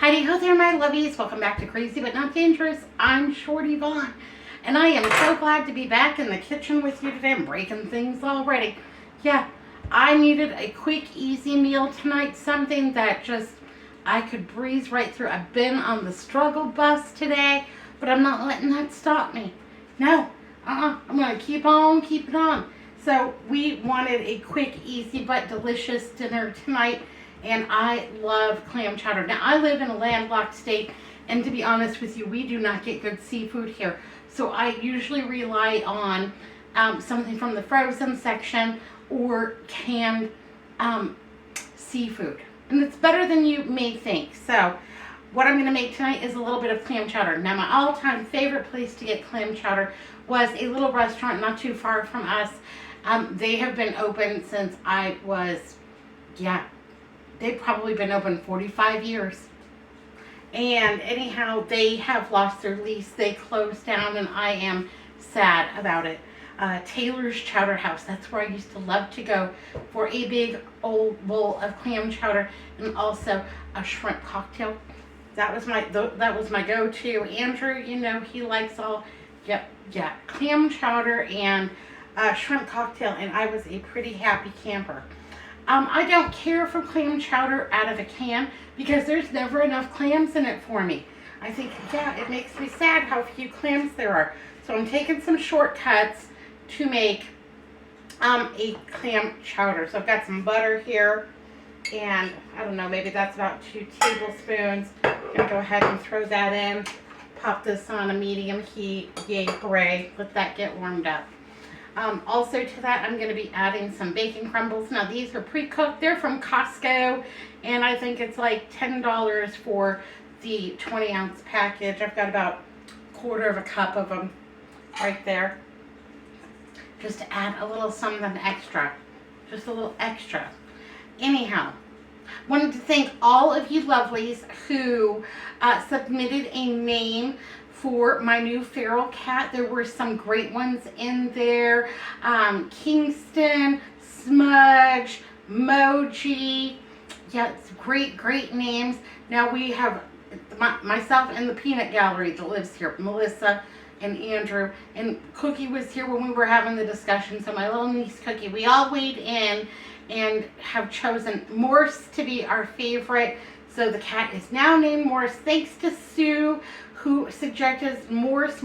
Heidi ho there, my lovies. Welcome back to Crazy But Not Dangerous. I'm Shorty Vaughn, and I am so glad to be back in the kitchen with you today. I'm breaking things already. Yeah, I needed a quick, easy meal tonight, something that just I could breeze right through. I've been on the struggle bus today, but I'm not letting that stop me. No, I'm going to keep on keeping on. So we wanted a quick, easy, but delicious dinner tonight. And I love clam chowder. Now, I live in a landlocked state, and to be honest with you, we do not get good seafood here. So I usually rely on something from the frozen section or canned seafood. And it's better than you may think. So what I'm going to make tonight is a little bit of clam chowder. Now, my all-time favorite place to get clam chowder was a little restaurant not too far from us. They have been open since I was, they've probably been open 45 years. And anyhow, they have lost their lease. They closed down, and I am sad about it. Taylor's Chowder House. That's where I used to love to go for a big old bowl of clam chowder and also a shrimp cocktail. That was my go-to. Andrew, you know, he likes all, clam chowder and shrimp cocktail, and I was a pretty happy camper. I don't care for clam chowder out of a can because there's never enough clams in it for me. I think, it makes me sad how few clams there are. So I'm taking some shortcuts to make a clam chowder. So I've got some butter here, and I don't know, maybe that's about 2 tablespoons. I'm going to go ahead and throw that in. Pop this on a medium heat. Yay, hooray. Let that get warmed up. Also to that, I'm going to be adding some bacon crumbles. Now, these are pre-cooked. They're from Costco, and I think it's like $10 for the 20-ounce package. I've got about a quarter of a cup of them right there. Just to add a little something extra. Just a little extra. Anyhow, wanted to thank all of you lovelies who submitted a name for my new feral cat. There were some great ones in there. Kingston, Smudge, Moji. Yeah, it's great names. Now we have myself and the peanut gallery that lives here, Melissa and Andrew, and Cookie was here when we were having the discussion. So my little niece Cookie, we all weighed in and have chosen Morse to be our favorite. So the cat is now named Morse, thanks to Sue, who suggested Morse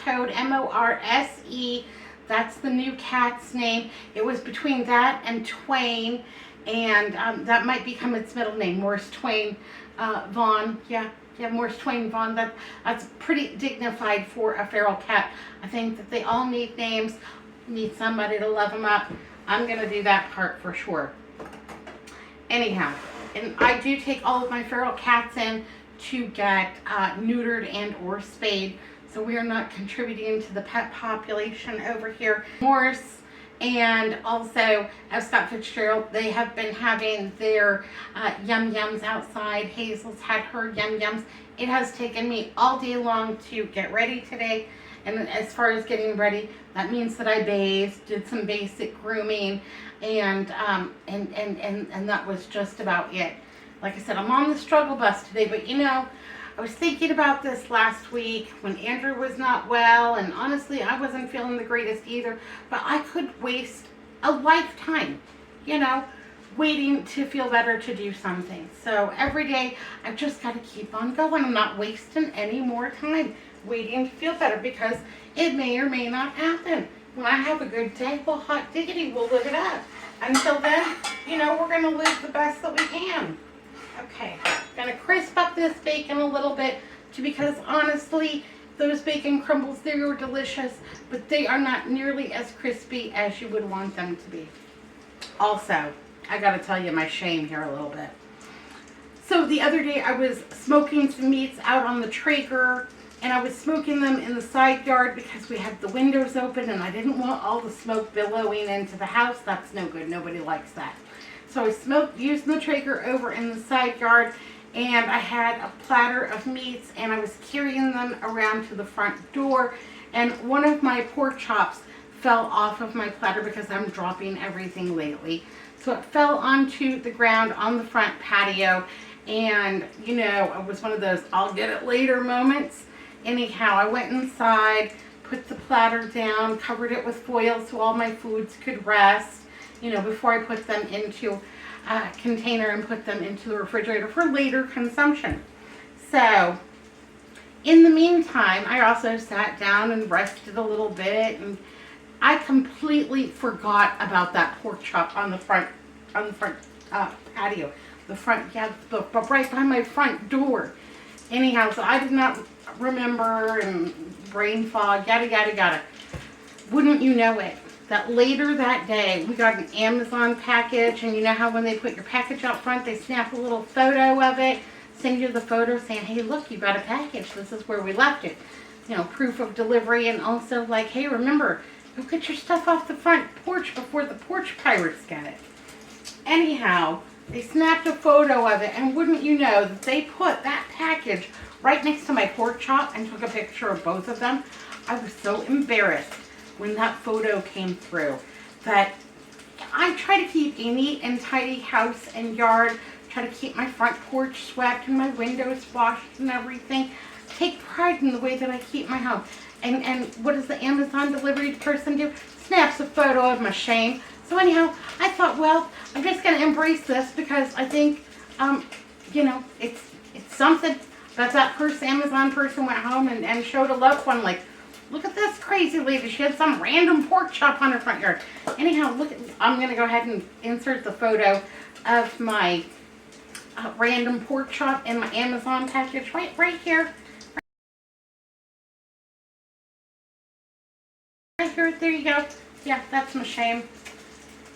code, M-O-R-S-E. That's the new cat's name. It was between that and Twain, and that might become its middle name, Morse Twain Vaughn. Yeah, Morse Twain Vaughn. That's pretty dignified for a feral cat. I think that they all need names, need somebody to love them up. I'm going to do that part for sure. Anyhow, and I do take all of my feral cats in to get neutered and or spayed, so we are not contributing to the pet population over here. Morse and also Scott Fitzgerald, they have been having their yum yums outside. Hazel's had her yum yums. It has taken me all day long to get ready today, and as far as getting ready, that means that I bathed, did some basic grooming, and that was just about it. Like I said, I'm on the struggle bus today, but you know, I was thinking about this last week when Andrew was not well, and honestly, I wasn't feeling the greatest either, but I could waste a lifetime, you know, waiting to feel better to do something. So every day, I've just got to keep on going. I'm not wasting any more time waiting to feel better because it may or may not happen. When I have a good day, well, hot diggity, we'll live it up. Until then, you know, we're going to live the best that we can. Okay, gonna crisp up this bacon a little bit because honestly, those bacon crumbles, they were delicious, but they are not nearly as crispy as you would want them to be. Also, I gotta tell you my shame here a little bit. So the other day I was smoking some meats out on the Traeger, and I was smoking them in the side yard because we had the windows open and I didn't want all the smoke billowing into the house. That's no good, nobody likes that. So I using the Traeger over in the side yard, and I had a platter of meats, and I was carrying them around to the front door, and one of my pork chops fell off of my platter because I'm dropping everything lately. So it fell onto the ground on the front patio, And, you know, it was one of those I'll get it later moments. Anyhow, I went inside, put the platter down, covered it with foil so all my foods could rest, you know, before I put them into a container and put them into the refrigerator for later consumption. So, in the meantime, I also sat down and rested a little bit, and I completely forgot about that pork chop on the front patio. The front, yeah, right behind my front door. Anyhow, so I did not remember, and brain fog, yada, yada, yada. Wouldn't you know it, that later that day, we got an Amazon package, and you know how when they put your package out front, they snap a little photo of it, send you the photo saying, hey, look, you got a package. This is where we left it. You know, proof of delivery, and also like, hey, remember, go get your stuff off the front porch before the porch pirates get it. Anyhow, they snapped a photo of it, and wouldn't you know that they put that package right next to my pork chop and took a picture of both of them. I was so embarrassed when that photo came through that I try to keep a neat and tidy house and yard, try to keep my front porch swept and my windows washed and everything. Take pride in the way that I keep my home. And what does the Amazon delivery person do? Snaps a photo of my shame. So anyhow, I thought, well, I'm just going to embrace this because I think, you know, it's something that Amazon person went home and showed a loved one, like, look at this crazy lady. She had some random pork chop on her front yard. Anyhow, look, I'm going to go ahead and insert the photo of my random pork chop in my Amazon package right here. Right here, there you go. Yeah, that's my shame.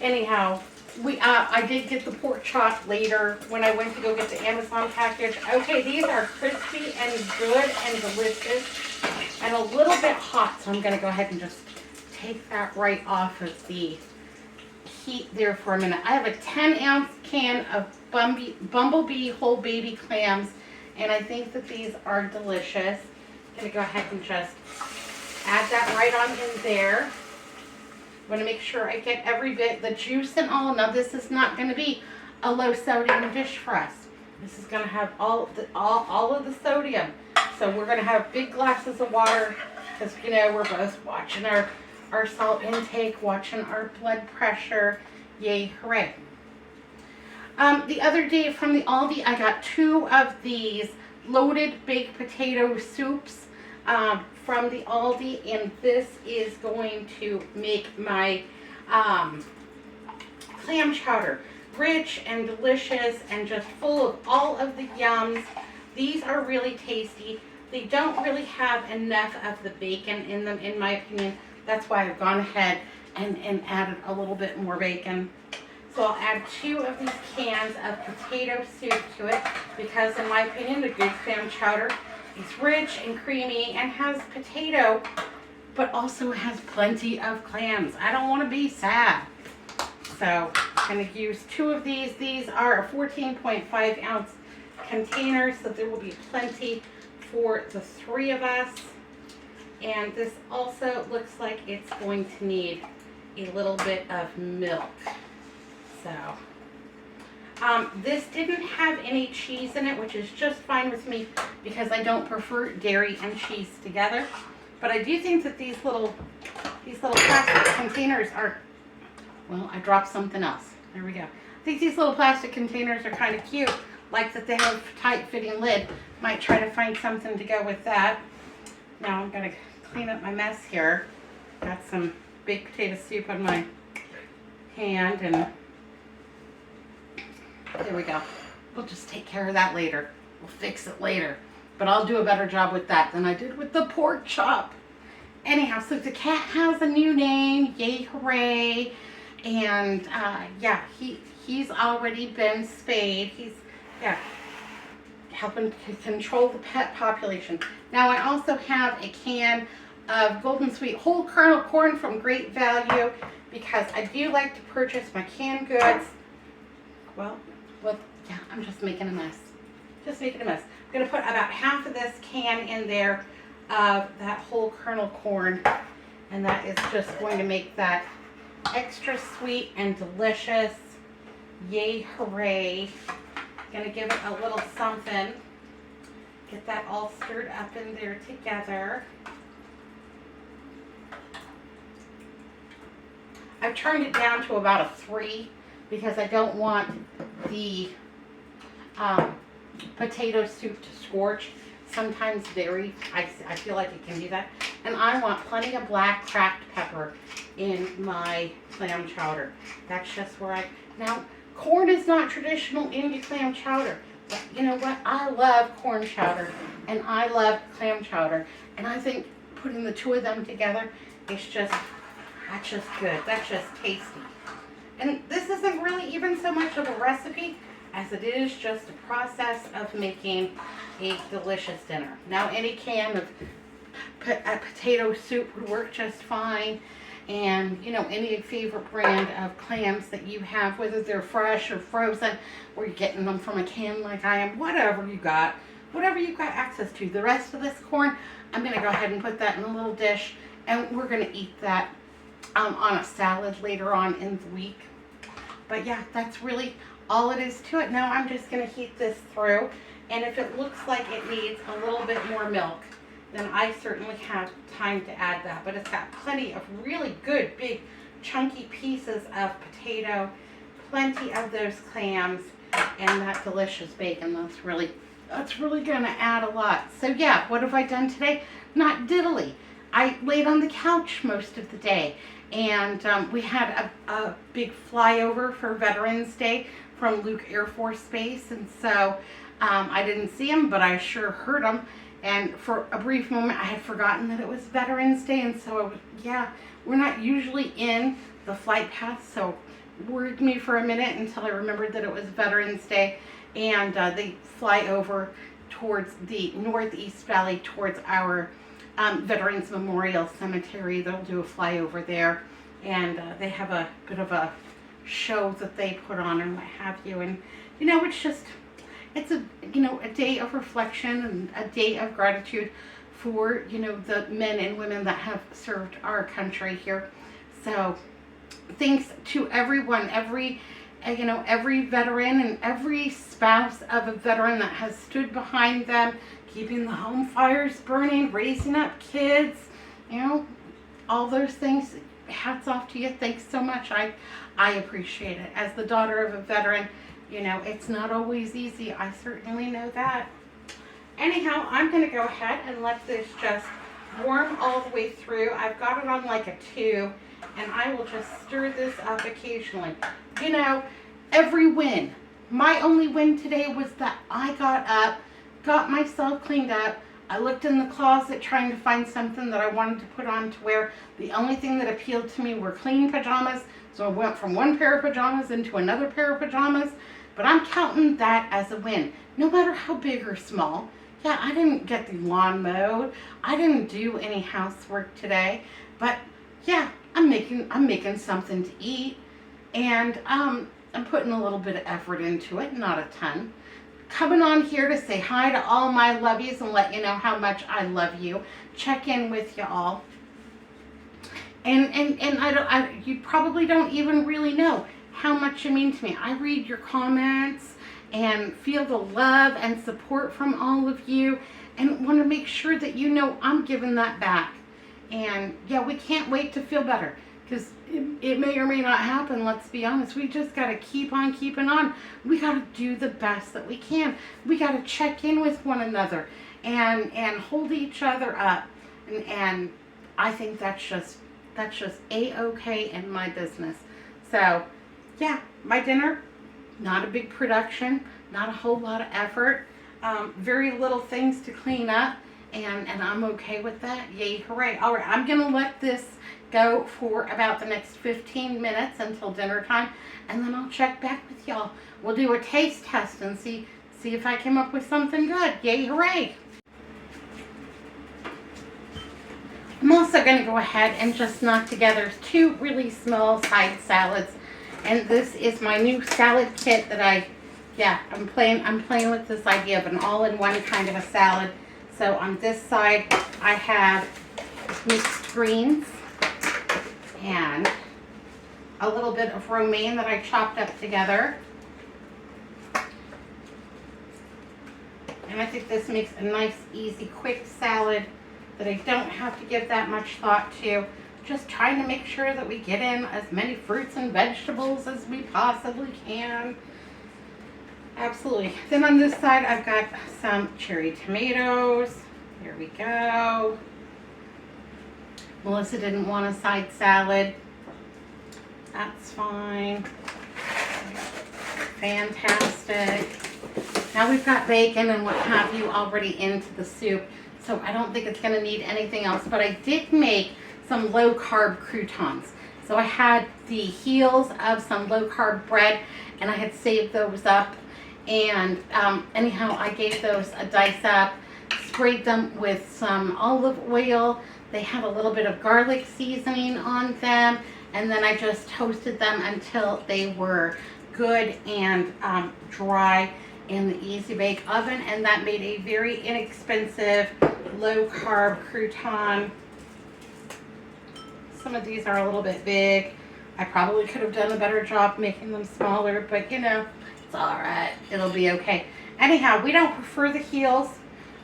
Anyhow, I did get the pork chop later when I went to go get the Amazon package. Okay, these are crispy and good and delicious and a little bit hot, so I'm going to go ahead and just take that right off of the heat there for a minute. I have a 10-ounce can of Bumblebee whole baby clams, and I think that these are delicious. I'm going to go ahead and just add that right on in there. I'm going to make sure I get every bit, the juice and all. Now this is not going to be a low sodium dish for us. This is going to have all of the sodium. So we're going to have big glasses of water because, you know, we're both watching our salt intake, watching our blood pressure. Yay, hooray. The other day from the Aldi, I got 2 of these loaded baked potato soups from the Aldi, and this is going to make my clam chowder rich and delicious and just full of all of the yums. These are really tasty. They don't really have enough of the bacon in them, in my opinion. That's why I've gone ahead and added a little bit more bacon. So I'll add 2 of these cans of potato soup to it because, in my opinion, the good clam chowder is rich and creamy and has potato, but also has plenty of clams. I don't want to be sad. So I'm going to use 2 of these. These are a 14.5 ounce container, so there will be plenty for the 3 of us. And this also looks like it's going to need a little bit of milk. So this didn't have any cheese in it, which is just fine with me because I don't prefer dairy and cheese together. But I do think that these little plastic containers are, well, I dropped something else. There we go. I think these little plastic containers are kind of cute, like that they have a tight fitting lid. Might try to find something to go with that. Now I'm going to clean up my mess here. Got some baked potato soup on my hand, and there we go. We'll just take care of that later. We'll fix it later. But I'll do a better job with that than I did with the pork chop. Anyhow, so the cat has a new name. Yay, hooray. And yeah, he's already been spayed. He's, yeah, helping to control the pet population. Now I also have a can of Golden Sweet whole kernel corn from Great Value because I do like to purchase my canned goods. Well, yeah, I'm just making a mess. Just making a mess. I'm going to put about half of this can in there of that whole kernel corn, and that is just going to make that extra sweet and delicious. Yay, hooray. Gonna give it a little something. Get that all stirred up in there together. I've turned it down to about a 3 because I don't want the potato soup to scorch. Sometimes I feel like it can do that. And I want plenty of black cracked pepper in my clam chowder. That's just where now, corn is not traditional in your clam chowder. But you know what? I love corn chowder and I love clam chowder. And I think putting the two of them together is that's just good. That's just tasty. And this isn't really even so much of a recipe as it is just a process of making a delicious dinner. Now, any can of potato soup would work just fine. And, you know, any favorite brand of clams that you have, whether they're fresh or frozen, or you're getting them from a can like I am, whatever you've got access to. The rest of this corn, I'm going to go ahead and put that in a little dish, and we're going to eat that on a salad later on in the week. But yeah, that's really all it is to it. Now I'm just going to heat this through, and if it looks like it needs a little bit more milk, then I certainly have time to add that. But it's got plenty of really good, big, chunky pieces of potato, plenty of those clams, and that delicious bacon. That's really going to add a lot. So yeah, what have I done today? Not diddly. I laid on the couch most of the day, and we had a big flyover for Veterans Day from Luke Air Force Base, and so I didn't see him, but I sure heard him. And for a brief moment, I had forgotten that it was Veterans Day, and so, we're not usually in the flight path, so it worried me for a minute until I remembered that it was Veterans Day, and they fly over towards the Northeast Valley, towards our Veterans Memorial Cemetery. They'll do a flyover there, and they have a bit of a show that they put on and what have you, and, you know, it's a day of reflection and a day of gratitude for, you know, the men and women that have served our country here. So thanks to everyone, every veteran and every spouse of a veteran that has stood behind them, keeping the home fires burning, raising up kids, you know, all those things. Hats off to you. Thanks so much. I appreciate it. As the daughter of a veteran, you know, it's not always easy. I certainly know that. Anyhow, I'm going to go ahead and let this just warm all the way through. I've got it on like a 2, and I will just stir this up occasionally. You know, every win. My only win today was that I got up, got myself cleaned up. I looked in the closet trying to find something that I wanted to put on to wear. The only thing that appealed to me were clean pajamas. So I went from one pair of pajamas into another pair of pajamas. But I'm counting that as a win, no matter how big or small. Yeah, I didn't get the lawn mowed. I didn't do any housework today. But yeah, I'm making something to eat. And I'm putting a little bit of effort into it, not a ton. Coming on here to say hi to all my lovies and let you know how much I love you. Check in with you all. And you probably don't even really know how much you mean to me. I read your comments and feel the love and support from all of you, and want to make sure that you know I'm giving that back. And yeah, we can't wait to feel better, because it may or may not happen. Let's be honest. We just got to keep on keeping on. We got to do the best that we can. We got to check in with one another and hold each other up. And I think that's just A-okay in my business. So yeah, my dinner, not a big production, not a whole lot of effort, very little things to clean up, and I'm okay with that. Yay, hooray. All right, I'm going to let this go for about the next 15 minutes until dinner time, and then I'll check back with y'all. We'll do a taste test and see if I came up with something good. Yay, hooray. I'm also going to go ahead and just knock together 2 really small side salads. And this is my new salad kit that I'm playing with this idea of an all-in-one kind of a salad. So on this side, I have mixed greens and a little bit of romaine that I chopped up together. And I think this makes a nice, easy, quick salad that I don't have to give that much thought to. Just trying to make sure that we get in as many fruits and vegetables as we possibly can. Absolutely. Then on this side, I've got some cherry tomatoes. Here we go. Melissa didn't want a side salad. That's fine. Fantastic. Now we've got bacon and what have you already into the soup, so I don't think it's going to need anything else. But I did make some low-carb croutons. So I had the heels of some low-carb bread, and I had saved those up. And anyhow, I gave those a dice up, sprayed them with some olive oil. They had a little bit of garlic seasoning on them, and then I just toasted them until they were good and dry in the Easy Bake Oven, and that made a very inexpensive low-carb crouton. Some of these are a little bit big. I probably could have done a better job making them smaller, but you know, it's all right. It'll be okay. Anyhow, we don't prefer the heels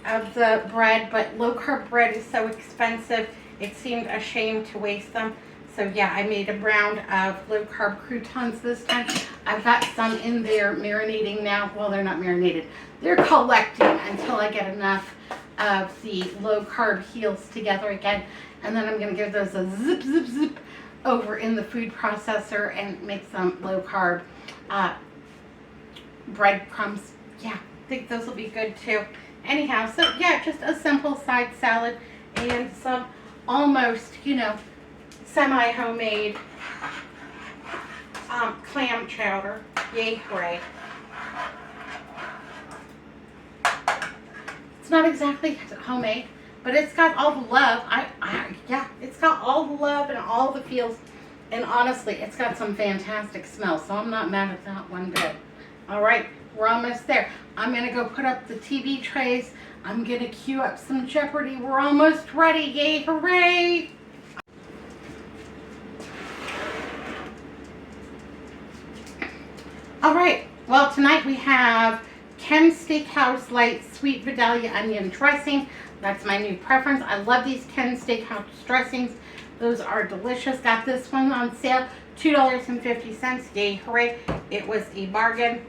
of the bread, but low-carb bread is so expensive, it seemed a shame to waste them. So yeah, I made a round of low-carb croutons this time. I've got some in there marinating now. Well, they're not marinated. They're collecting until I get enough of the low-carb heels together again. And then I'm going to give those a zip, zip, zip over in the food processor and make some low-carb breadcrumbs. Yeah, I think those will be good too. Anyhow, so yeah, just a simple side salad and some almost, you know, semi-homemade clam chowder. Yay, hooray. It's not exactly homemade, but it's got all the love. Yeah, it's got all the love and all the feels. And honestly, it's got some fantastic smell, so I'm not mad at that one bit. All right, we're almost there. I'm going to go put up the TV trays. I'm going to queue up some Jeopardy. We're almost ready. Yay, hooray. All right, well, tonight we have Ken's Steakhouse Light Sweet Vidalia Onion Dressing. That's my new preference. I love these Ken's Steakhouse dressings. Those are delicious. Got this one on sale, $2.50. Yay, hooray. It was a bargain.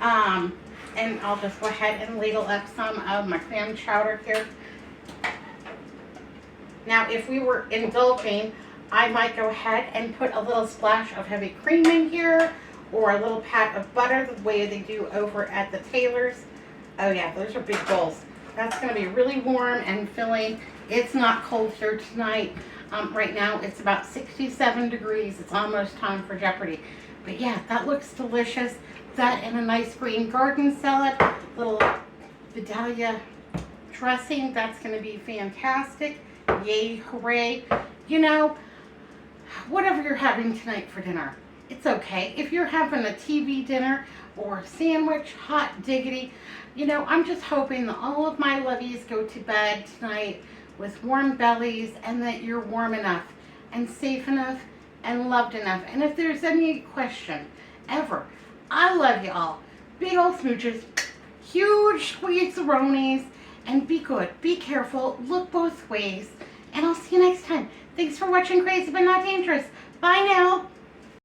And I'll just go ahead and ladle up some of my clam chowder here. Now, if we were indulging, I might go ahead and put a little splash of heavy cream in here, or a little pat of butter, the way they do over at the Taylor's. Oh yeah, those are big bowls. That's going to be really warm and filling. It's not cold here tonight. Right now it's about 67 degrees. It's almost time for Jeopardy. But yeah, that looks delicious. That and a nice green garden salad, little Vidalia dressing. That's going to be fantastic. Yay, hooray. You know, whatever you're having tonight for dinner, it's okay. If you're having a TV dinner or a sandwich, hot diggity, you know, I'm just hoping that all of my lovies go to bed tonight with warm bellies, and that you're warm enough and safe enough and loved enough. And if there's any question ever, I love you all. Big old smooches, huge squeeze-a-ronies, and be good, be careful, look both ways, and I'll see you next time. Thanks for watching Crazy But Not Dangerous. Bye now.